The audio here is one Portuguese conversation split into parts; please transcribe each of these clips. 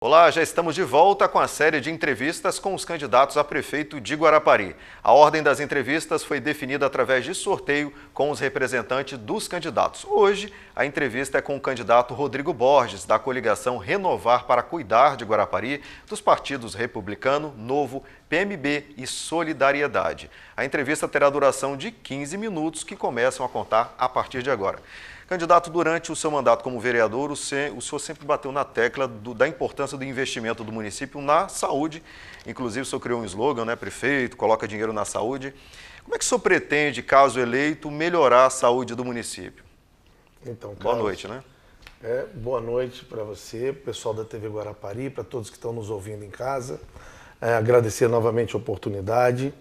Olá, já estamos de volta com a série de entrevistas com os candidatos a prefeito de Guarapari. A ordem das entrevistas foi definida através de sorteio com os representantes dos candidatos. Hoje, a entrevista é com o candidato Rodrigo Borges, da coligação Renovar para Cuidar de Guarapari, dos partidos Republicano, Novo, PMB e Solidariedade. A entrevista terá duração de 15 minutos, que começam a contar a partir de agora. Candidato, durante o seu mandato como vereador, o senhor sempre bateu na tecla da importância do investimento do município na saúde. Inclusive, o senhor criou um slogan, né? Prefeito, coloca dinheiro na saúde. Como é que o senhor pretende, caso eleito, melhorar a saúde do município? Então, Carlos, boa noite, né? Boa noite para você, pessoal da TV Guarapari, para todos que estão nos ouvindo em casa. Agradecer novamente a oportunidade.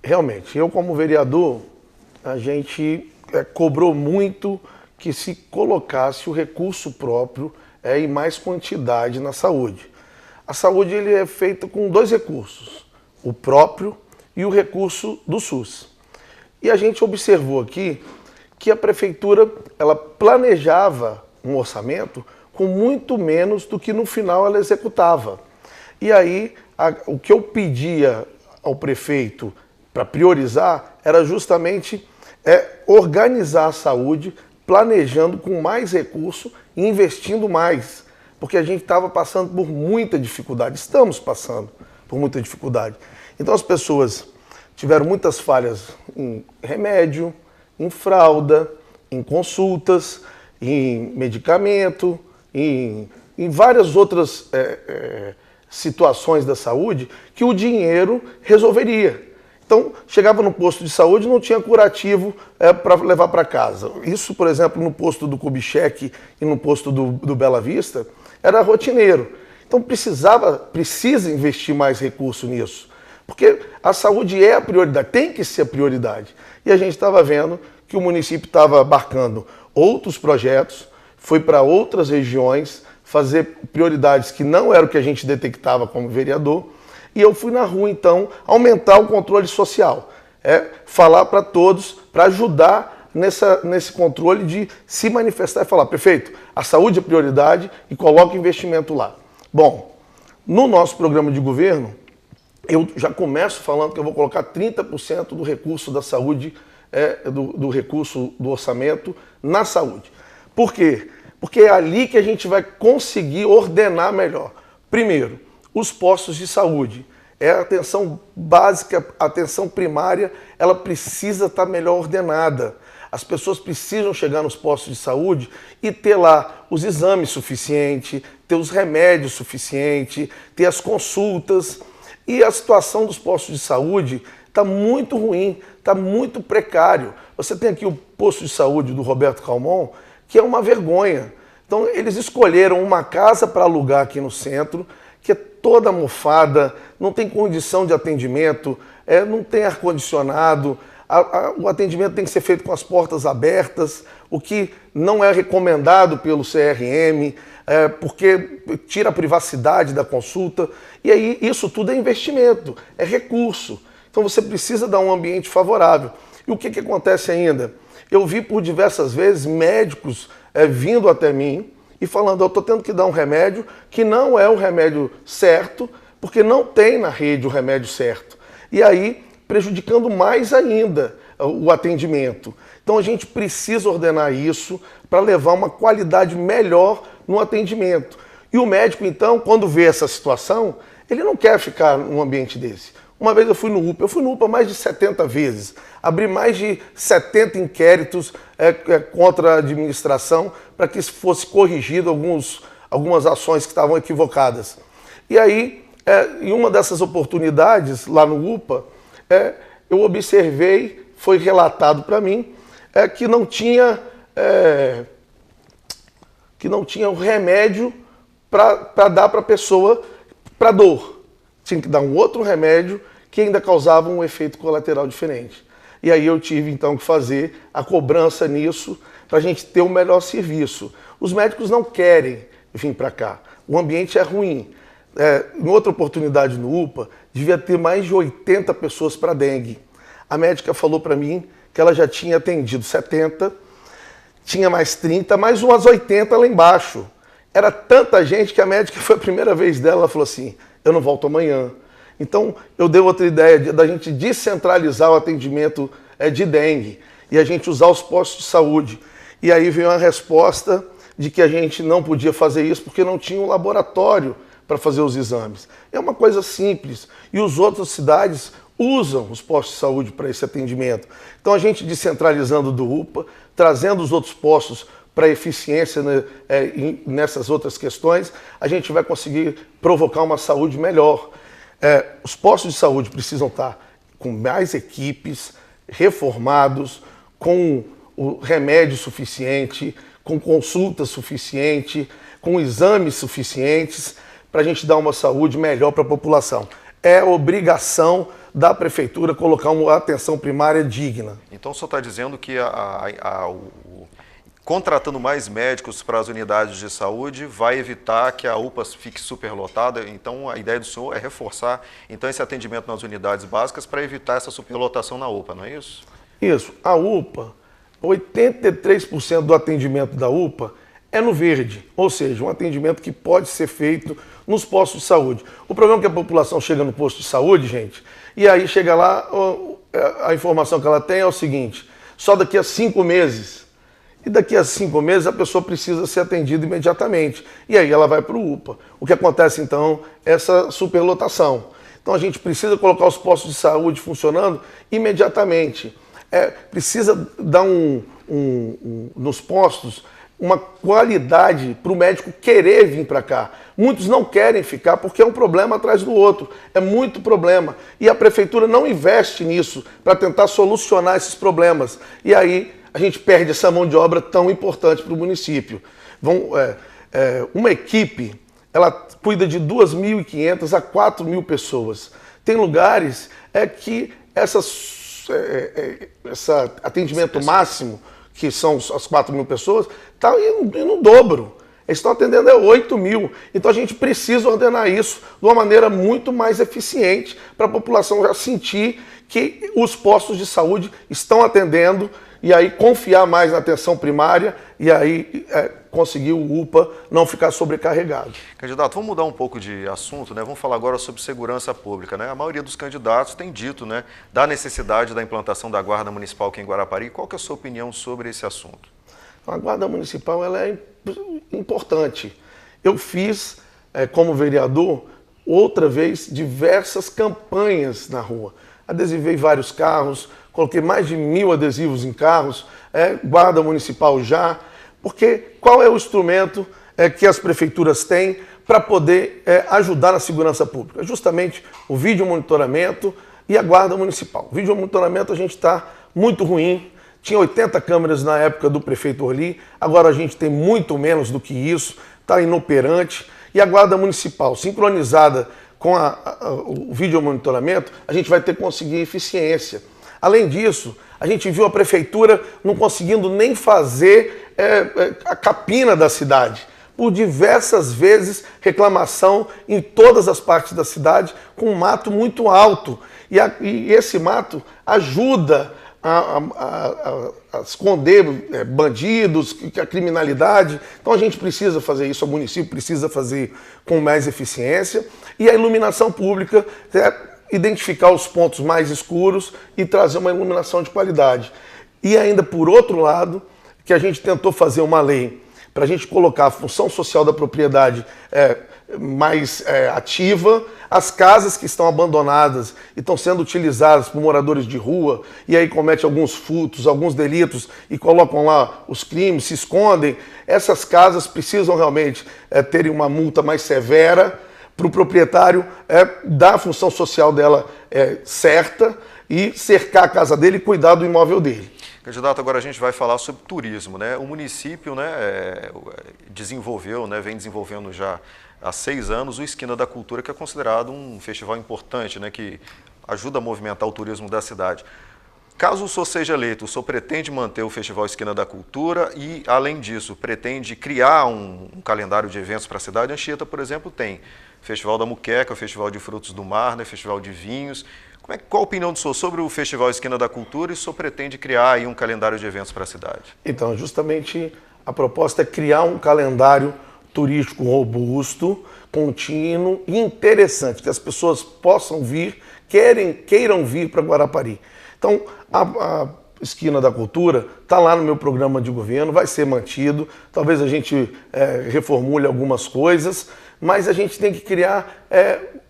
Realmente, eu como vereador, a gente cobrou muito que se colocasse o recurso próprio em mais quantidade na saúde. A saúde ele é feita com dois recursos, o próprio e o recurso do SUS. E a gente observou aqui que a prefeitura ela planejava um orçamento com muito menos do que no final ela executava. E aí o que eu pedia ao prefeito para priorizar era justamente organizar a saúde, planejando com mais recurso e investindo mais, porque a gente estava passando por muita dificuldade, estamos passando por muita dificuldade. Então as pessoas tiveram muitas falhas em remédio, em fralda, em consultas, em medicamento, em várias outras situações da saúde que o dinheiro resolveria. Então, chegava no posto de saúde e não tinha curativo para levar para casa. Isso, por exemplo, no posto do Kubitschek e no posto do Bela Vista, era rotineiro. Então, precisa investir mais recurso nisso. Porque a saúde é a prioridade, tem que ser a prioridade. E a gente estava vendo que o município estava abarcando outros projetos, foi para outras regiões, fazer prioridades que não era o que a gente detectava como vereador. E eu fui na rua, então, aumentar o controle social. Falar para todos, para ajudar nesse controle de se manifestar e falar, prefeito, a saúde é prioridade e coloca investimento lá. Bom, no nosso programa de governo, eu já começo falando que eu vou colocar 30% do recurso da saúde, do recurso do orçamento na saúde. Por quê? Porque é ali que a gente vai conseguir ordenar melhor. Primeiro, os postos de saúde. A atenção básica, a atenção primária, ela precisa estar melhor ordenada. As pessoas precisam chegar nos postos de saúde e ter lá os exames suficientes, ter os remédios suficientes, ter as consultas. E a situação dos postos de saúde está muito ruim, está muito precário. Você tem aqui o posto de saúde do Roberto Calmon, que é uma vergonha. Então, eles escolheram uma casa para alugar aqui no centro, que é toda mofada, não tem condição de atendimento, não tem ar-condicionado, o atendimento tem que ser feito com as portas abertas, o que não é recomendado pelo CRM, porque tira a privacidade da consulta, e aí isso tudo é investimento, é recurso. Então você precisa dar um ambiente favorável. E o que acontece ainda? Eu vi por diversas vezes médicos vindo até mim, e falando, eu estou tendo que dar um remédio que não é o remédio certo, porque não tem na rede o remédio certo. E aí, prejudicando mais ainda o atendimento. Então a gente precisa ordenar isso para levar uma qualidade melhor no atendimento. E o médico, então, quando vê essa situação, ele não quer ficar num ambiente desse. Uma vez eu fui no UPA mais de 70 vezes, abri mais de 70 inquéritos contra a administração para que fosse corrigido algumas ações que estavam equivocadas. E aí, em uma dessas oportunidades, lá no UPA, eu observei, foi relatado para mim, que não tinha o remédio para dar para a pessoa para dor. Tinha que dar um outro remédio que ainda causava um efeito colateral diferente. E aí eu tive então que fazer a cobrança nisso para a gente ter o melhor serviço. Os médicos não querem vir para cá, o ambiente é ruim. Em outra oportunidade no UPA, devia ter mais de 80 pessoas para dengue. A médica falou para mim que ela já tinha atendido 70, tinha mais 30, mais umas 80 lá embaixo. era tanta gente que a médica, foi a primeira vez dela, ela falou assim, eu não volto amanhã. Então, eu dei outra ideia da gente descentralizar o atendimento de dengue e a gente usar os postos de saúde. E aí veio a resposta de que a gente não podia fazer isso porque não tinha um laboratório para fazer os exames. É uma coisa simples. E as outras cidades usam os postos de saúde para esse atendimento. Então, a gente descentralizando do UPA, trazendo os outros postos para eficiência, né, nessas outras questões, a gente vai conseguir provocar uma saúde melhor. Os postos de saúde precisam estar com mais equipes, reformados, com o remédio suficiente, com consulta suficiente, com exames suficientes, para a gente dar uma saúde melhor para a população. É obrigação da prefeitura colocar uma atenção primária digna. Então, o senhor está dizendo que contratando mais médicos para as unidades de saúde vai evitar que a UPA fique superlotada. Então, a ideia do senhor é reforçar então esse atendimento nas unidades básicas para evitar essa superlotação na UPA, não é isso? Isso. A UPA, 83% do atendimento da UPA é no verde, ou seja, um atendimento que pode ser feito nos postos de saúde. O problema é que a população chega no posto de saúde, gente, e aí chega lá, a informação que ela tem é o seguinte, só daqui a 5 meses. E daqui a 5 meses a pessoa precisa ser atendida imediatamente. E aí ela vai para o UPA. O que acontece então é essa superlotação. Então a gente precisa colocar os postos de saúde funcionando imediatamente. Precisa dar nos postos uma qualidade para o médico querer vir para cá. Muitos não querem ficar porque é um problema atrás do outro. É muito problema. E a prefeitura não investe nisso para tentar solucionar esses problemas. E aí a gente perde essa mão de obra tão importante para o município. Uma equipe, ela cuida de 2.500 a 4.000 pessoas. Tem lugares que esse atendimento máximo, que são as 4.000 pessoas, está indo no dobro. Eles estão atendendo 8.000. Então a gente precisa ordenar isso de uma maneira muito mais eficiente para a população já sentir que os postos de saúde estão atendendo e aí confiar mais na atenção primária e aí conseguir o UPA não ficar sobrecarregado. Candidato, vamos mudar um pouco de assunto, né? Vamos falar agora sobre segurança pública, né? A maioria dos candidatos tem dito, né, da necessidade da implantação da Guarda Municipal aqui em Guarapari. Qual que é a sua opinião sobre esse assunto? A Guarda Municipal ela é importante. Eu fiz, como vereador, outra vez, diversas campanhas na rua. Adesivei vários carros, coloquei mais de 1.000 adesivos em carros, Guarda Municipal já, porque qual é o instrumento que as prefeituras têm para poder ajudar na segurança pública? Justamente o vídeo monitoramento e a Guarda Municipal. O vídeo monitoramento a gente está muito ruim, tinha 80 câmeras na época do prefeito Orly, agora a gente tem muito menos do que isso, está inoperante, e a Guarda Municipal, sincronizada com o vídeo monitoramento, a gente vai ter que conseguir eficiência. Além disso, a gente viu a prefeitura não conseguindo nem fazer a capina da cidade. Por diversas vezes, reclamação em todas as partes da cidade, com um mato muito alto. E esse mato ajuda a esconder bandidos, a criminalidade. Então a gente precisa fazer isso, o município precisa fazer com mais eficiência. E a iluminação pública, identificar os pontos mais escuros e trazer uma iluminação de qualidade. E ainda, por outro lado, que a gente tentou fazer uma lei para a gente colocar a função social da propriedade mais ativa, as casas que estão abandonadas e estão sendo utilizadas por moradores de rua e aí cometem alguns furtos, alguns delitos e colocam lá os crimes, se escondem, essas casas precisam realmente terem uma multa mais severa para o proprietário dar a função social dela certa e cercar a casa dele e cuidar do imóvel dele. Candidato, agora a gente vai falar sobre turismo, né? O município, né, desenvolveu, né, vem desenvolvendo já há 6 anos o Esquina da Cultura, que é considerado um festival importante, né, que ajuda a movimentar o turismo da cidade. Caso o senhor seja eleito, o senhor pretende manter o Festival Esquina da Cultura e, além disso, pretende criar um calendário de eventos para a cidade? Anchieta, por exemplo, tem Festival da Muqueca, o Festival de Frutos do Mar, né, Festival de Vinhos. Qual a opinião do senhor sobre o Festival Esquina da Cultura e o senhor pretende criar aí um calendário de eventos para a cidade? Então, justamente a proposta é criar um calendário turístico robusto, contínuo e interessante, que as pessoas possam vir, queiram vir para Guarapari. Então, a Esquina da Cultura está lá no meu programa de governo, vai ser mantido, talvez a gente reformule algumas coisas, mas a gente tem que criar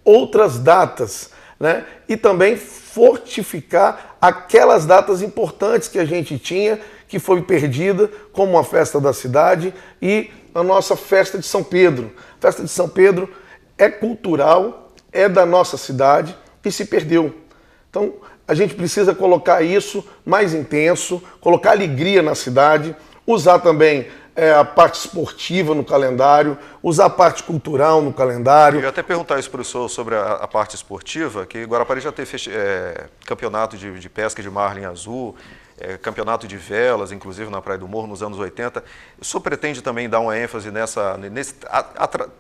outras datas, né? E também fortificar aquelas datas importantes que a gente tinha, que foi perdida, como a Festa da Cidade e a nossa Festa de São Pedro. A Festa de São Pedro é cultural, é da nossa cidade e se perdeu. Então, a gente precisa colocar isso mais intenso, colocar alegria na cidade, usar também a parte esportiva no calendário, usar a parte cultural no calendário. Eu ia até perguntar isso para o senhor sobre a parte esportiva, que Guarapari já teve campeonato de pesca de marlin azul, campeonato de velas, inclusive na Praia do Morro, nos anos 80. O senhor pretende também dar uma ênfase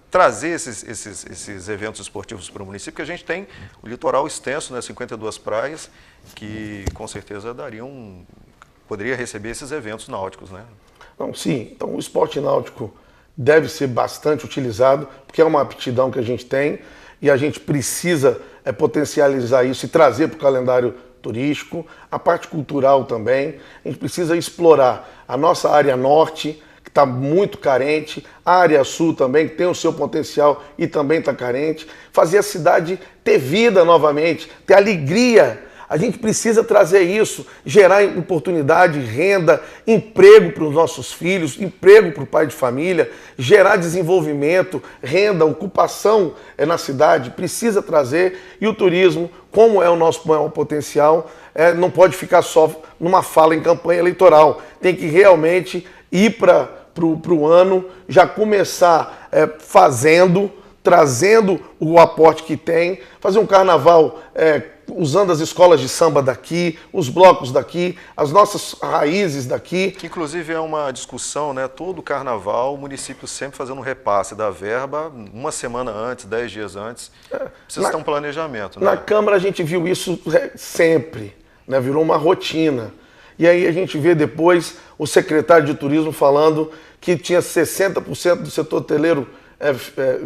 trazer esses eventos esportivos para o município, porque a gente tem o litoral extenso, né, 52 praias, que com certeza poderia receber esses eventos náuticos, né? Não, sim, então o esporte náutico deve ser bastante utilizado, porque é uma aptidão que a gente tem e a gente precisa potencializar isso e trazer para o calendário turístico, a parte cultural também. A gente precisa explorar a nossa área norte, que está muito carente, a área sul também, que tem o seu potencial e também está carente, fazer a cidade ter vida novamente, ter alegria. A gente precisa trazer isso, gerar oportunidade, renda, emprego para os nossos filhos, emprego para o pai de família, gerar desenvolvimento, renda, ocupação na cidade, precisa trazer. E o turismo, como é o nosso maior potencial, não pode ficar só numa fala em campanha eleitoral. Tem que realmente ir para o ano, já começar trazendo o aporte que tem, fazer um carnaval usando as escolas de samba daqui, os blocos daqui, as nossas raízes daqui. Que inclusive é uma discussão, né? Todo carnaval, o município sempre fazendo um repasse da verba, uma semana antes, 10 dias antes. Precisa ter um planejamento, né? Na Câmara a gente viu isso sempre, né? Virou uma rotina. E aí a gente vê depois o secretário de Turismo falando que tinha 60% do setor hoteleiro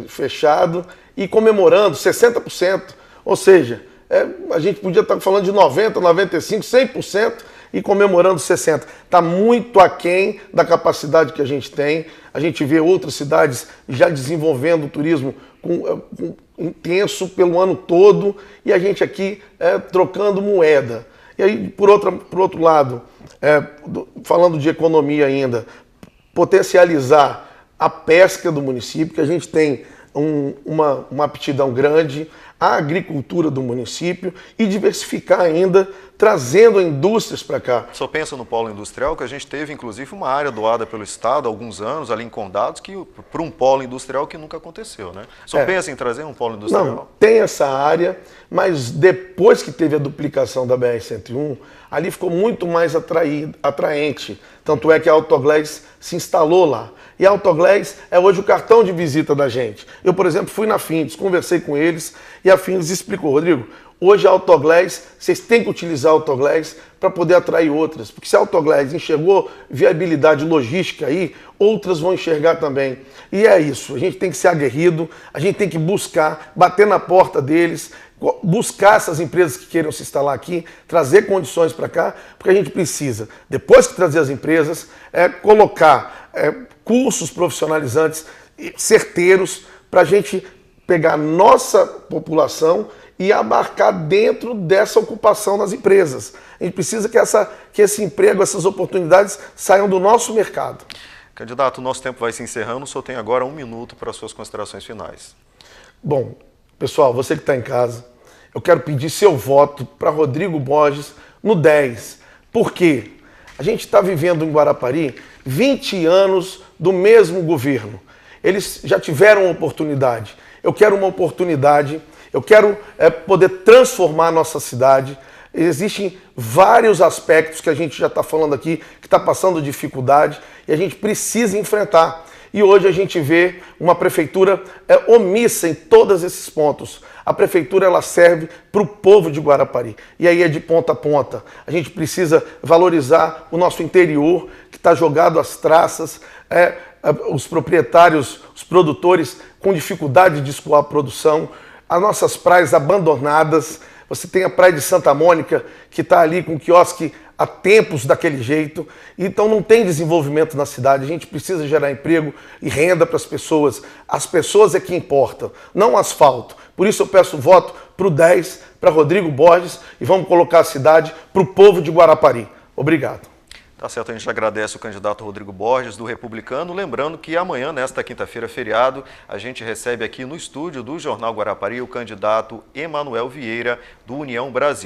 fechado e comemorando 60%. Ou seja, a gente podia estar falando de 90%, 95%, 100% e comemorando 60%. Está muito aquém da capacidade que a gente tem. A gente vê outras cidades já desenvolvendo o turismo intenso pelo ano todo e a gente aqui trocando moeda. E aí, por outro lado, falando de economia ainda, potencializar a pesca do município, que a gente tem uma aptidão grande, a agricultura do município e diversificar ainda, trazendo indústrias para cá. Só pensa no polo industrial, que a gente teve inclusive uma área doada pelo Estado há alguns anos, ali em Condados, para um polo industrial que nunca aconteceu, né? Só pensa em trazer um polo industrial? Não, tem essa área, mas depois que teve a duplicação da BR-101, ali ficou muito mais atraente. Tanto é que a Autoglass se instalou lá. E a Autoglass é hoje o cartão de visita da gente. Eu, por exemplo, fui na Findes, conversei com eles e a Findes explicou: Rodrigo, hoje a Autoglass, vocês têm que utilizar a Autoglass para poder atrair outras. Porque se a Autoglass enxergou viabilidade logística aí, outras vão enxergar também. E é isso, a gente tem que ser aguerrido, a gente tem que buscar, bater na porta deles, buscar essas empresas que queiram se instalar aqui, trazer condições para cá, porque a gente precisa, depois que trazer as empresas, colocar cursos profissionalizantes certeiros para a gente pegar a nossa população e abarcar dentro dessa ocupação nas empresas. A gente precisa que esse emprego, essas oportunidades saiam do nosso mercado. Candidato, o nosso tempo vai se encerrando, o senhor tem agora 1 minuto para as suas considerações finais. Bom, pessoal, você que está em casa, eu quero pedir seu voto para Rodrigo Borges no 10. Por quê? A gente está vivendo em Guarapari 20 anos do mesmo governo. Eles já tiveram uma oportunidade. Eu quero uma oportunidade, eu quero poder transformar a nossa cidade. Existem vários aspectos que a gente já está falando aqui, que está passando dificuldade e a gente precisa enfrentar. E hoje a gente vê uma prefeitura omissa em todos esses pontos. A prefeitura ela serve para o povo de Guarapari. E aí é de ponta a ponta. A gente precisa valorizar o nosso interior, que está jogado às traças, os proprietários, os produtores com dificuldade de escoar a produção, as nossas praias abandonadas. Você tem a Praia de Santa Mônica, que está ali com o quiosque há tempos daquele jeito, então não tem desenvolvimento na cidade. A gente precisa gerar emprego e renda para as pessoas. As pessoas é que importam, não o asfalto. Por isso eu peço voto para o 10, para Rodrigo Borges, e vamos colocar a cidade para o povo de Guarapari. Obrigado. Tá certo, a gente agradece o candidato Rodrigo Borges, do Republicano. Lembrando que amanhã, nesta quinta-feira, feriado, a gente recebe aqui no estúdio do Jornal Guarapari o candidato Emanuel Vieira, do União Brasil.